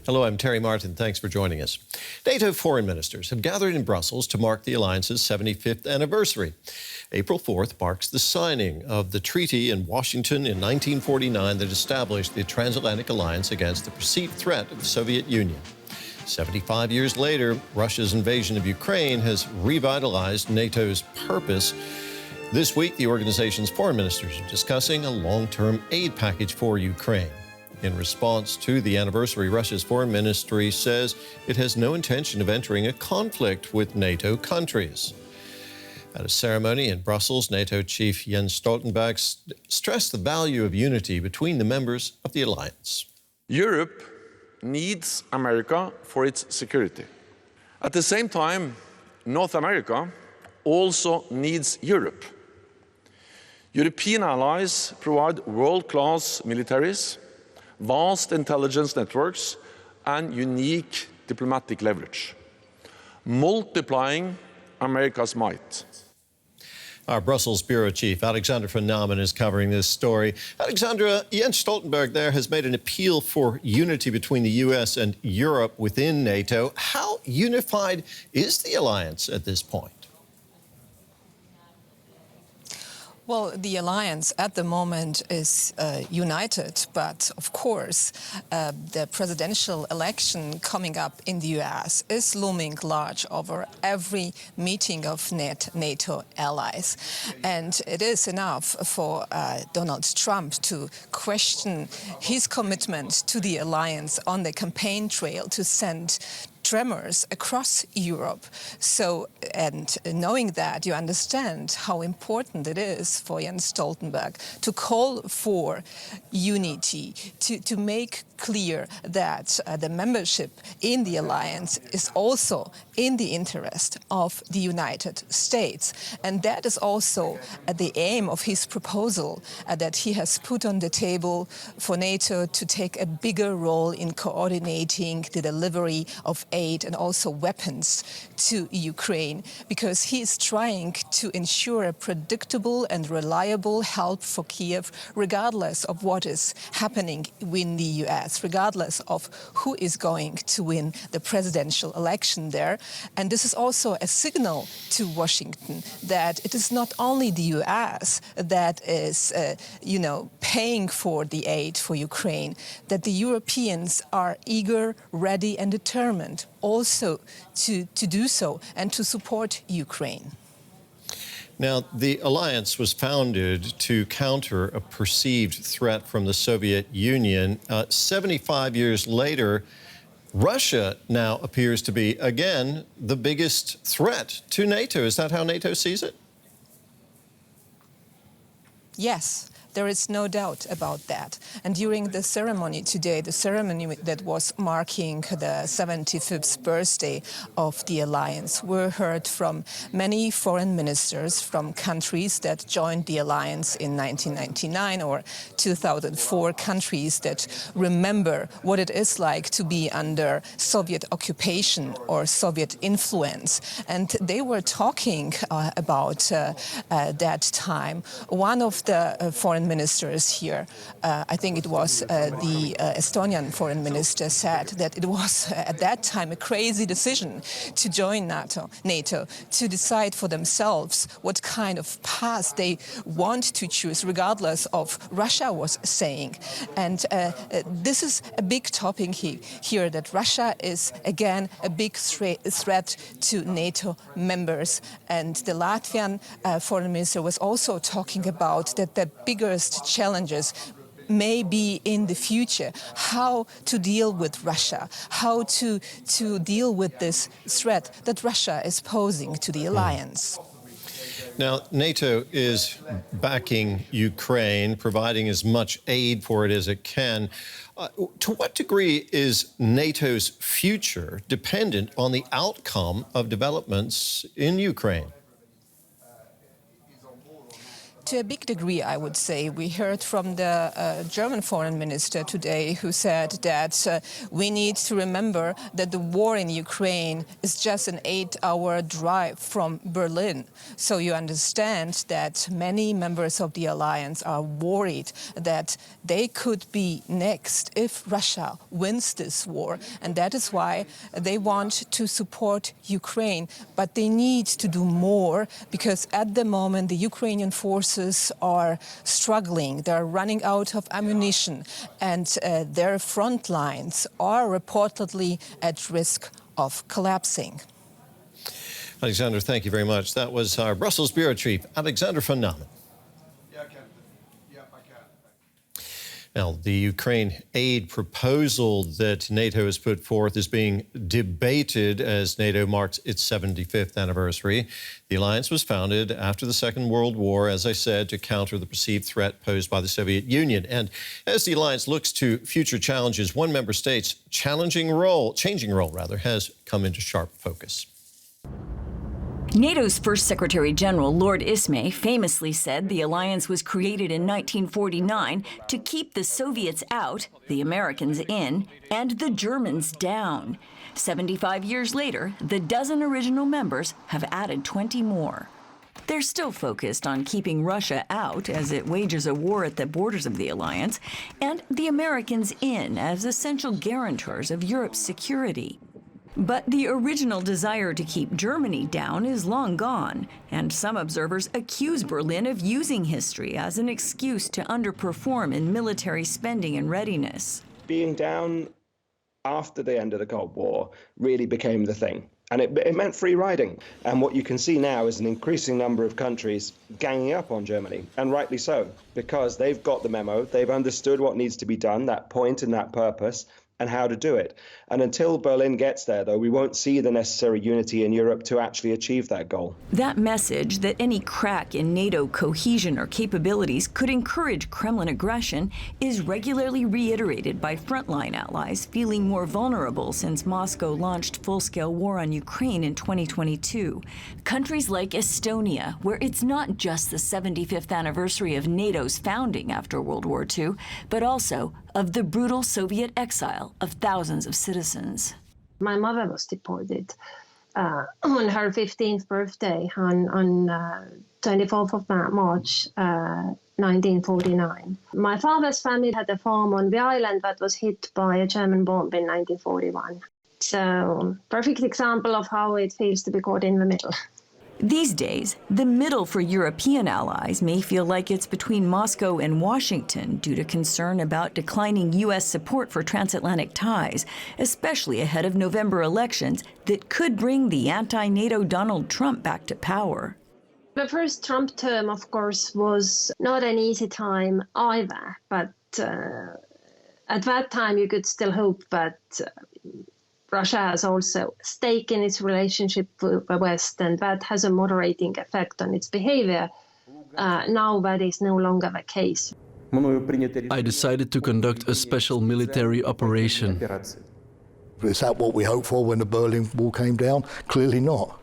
Hello, I'm Terry Martin. Thanks for joining us. NATO foreign ministers have gathered in Brussels to mark the alliance's 75th anniversary. April 4th marks the signing of the treaty in Washington in 1949 that established the transatlantic alliance against the perceived threat of the Soviet Union. 75 years later, Russia's invasion of Ukraine has revitalized NATO's purpose. This week, the organization's foreign ministers are discussing a long-term aid package for Ukraine. In response to the anniversary, Russia's foreign ministry says it has no intention of entering a conflict with NATO countries. At a ceremony in Brussels, NATO chief Jens Stoltenberg stressed the value of unity between the members of the alliance. Europe needs America for its security. At the same time, North America also needs Europe. European allies provide world-class militaries, vast intelligence networks, and unique diplomatic leverage, multiplying America's might. Our Brussels bureau chief, Alexandra von Nahmen, is covering this story. Alexandra, Jens Stoltenberg there has made an appeal for unity between the U.S. and Europe within NATO. How unified is the alliance at this point? Well, the alliance at the moment is united, but of course, the presidential election coming up in the U.S. is looming large over every meeting of NATO allies. And it is enough for Donald Trump to question his commitment to the alliance on the campaign trail to send tremors across Europe. So, and knowing that, you understand how important it is for Jens Stoltenberg to call for unity, to make clear that the membership in the alliance is also in the interest of the United States. And that is also the aim of his proposal that he has put on the table for NATO to take a bigger role in coordinating the delivery of aid and also weapons to Ukraine, because he is trying to ensure a predictable and reliable help for Kiev, regardless of what is happening in the US, regardless of who is going to win the presidential election there. And this is also a signal to Washington that it is not only the US that is, paying for the aid for Ukraine, that the Europeans are eager, ready and determined also to do so and to support Ukraine. Now, the alliance was founded to counter a perceived threat from the Soviet Union. 75 years later, Russia now appears to be, again, the biggest threat to NATO. Is that how NATO sees it? Yes. There is no doubt about that. And during the ceremony today, the ceremony that was marking the 75th birthday of the alliance, we heard from many foreign ministers from countries that joined the alliance in 1999 or 2004, countries that remember what it is like to be under Soviet occupation or Soviet influence. And they were talking about that time. One of the foreign ministers here, I think it was the Estonian foreign minister, said that it was at that time a crazy decision to join NATO, to decide for themselves what kind of path they want to choose, regardless of Russia was saying. And this is a big topic here, that Russia is again a big threat to NATO members. And the Latvian foreign minister was also talking about that the biggest challenges may be in the future, how to deal with Russia, how to deal with this threat that Russia is posing to the alliance. Now, NATO is backing Ukraine, providing as much aid for it as it can. To what degree is NATO's future dependent on the outcome of developments in Ukraine? To a big degree, I would say. We heard from the German foreign minister today who said that we need to remember that the war in Ukraine is just an 8-hour drive from Berlin. So you understand that many members of the alliance are worried that they could be next if Russia wins this war. And that is why they want to support Ukraine. But they need to do more because at the moment the Ukrainian forces are struggling. They're running out of ammunition and their front lines are reportedly at risk of collapsing. Alexander, thank you very much. That was our Brussels Bureau Chief, Alexandra von Nahmen. Now, the Ukraine aid proposal that NATO has put forth is being debated as NATO marks its 75th anniversary. The alliance was founded after the Second World War, as I said, to counter the perceived threat posed by the Soviet Union. And as the alliance looks to future challenges, one member state's changing role, has come into sharp focus. NATO's first Secretary General, Lord Ismay, famously said the alliance was created in 1949 to keep the Soviets out, the Americans in, and the Germans down. 75 years later, the dozen original members have added 20 more. They're still focused on keeping Russia out as it wages a war at the borders of the alliance, and the Americans in as essential guarantors of Europe's security. But the original desire to keep Germany down is long gone, and some observers accuse Berlin of using history as an excuse to underperform in military spending and readiness. Being down after the end of the Cold War really became the thing, and it meant free riding. And what you can see now is an increasing number of countries ganging up on Germany, and rightly so, because they've got the memo, they've understood what needs to be done, that point and that purpose, and how to do it. And until Berlin gets there, though, we won't see the necessary unity in Europe to actually achieve that goal. That message that any crack in NATO cohesion or capabilities could encourage Kremlin aggression is regularly reiterated by frontline allies feeling more vulnerable since Moscow launched full-scale war on Ukraine in 2022. Countries like Estonia, where it's not just the 75th anniversary of NATO's founding after World War II, but also of the brutal Soviet exile of thousands of citizens. My mother was deported on her 15th birthday on 24th of March 1949. My father's family had a farm on the island that was hit by a German bomb in 1941. So, perfect example of how it feels to be caught in the middle. These days, the middle for European allies may feel like it's between Moscow and Washington due to concern about declining U.S. support for transatlantic ties, especially ahead of November elections that could bring the anti-NATO Donald Trump back to power. The first Trump term, of course, was not an easy time either, but at that time you could still hope that Russia has also stake in its relationship with the West, and that has a moderating effect on its behavior. Now that is no longer the case. I decided to conduct a special military operation. Is that what we hoped for when the Berlin Wall came down? Clearly not.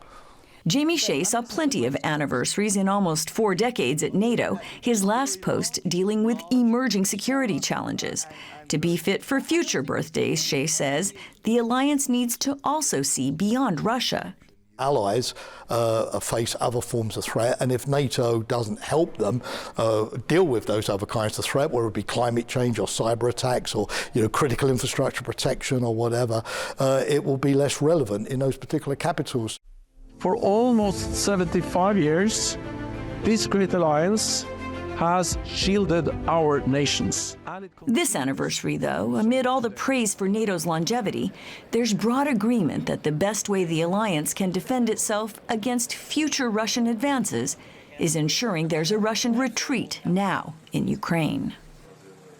Jamie Shea saw plenty of anniversaries in almost 4 decades at NATO, his last post dealing with emerging security challenges. To be fit for future birthdays, Shea says, the alliance needs to also see beyond Russia. Allies face other forms of threat, and if NATO doesn't help them deal with those other kinds of threat, whether it be climate change or cyber attacks or critical infrastructure protection or whatever, it will be less relevant in those particular capitals. For almost 75 years, this great alliance has shielded our nations. This anniversary, though, amid all the praise for NATO's longevity, there's broad agreement that the best way the alliance can defend itself against future Russian advances is ensuring there's a Russian retreat now in Ukraine.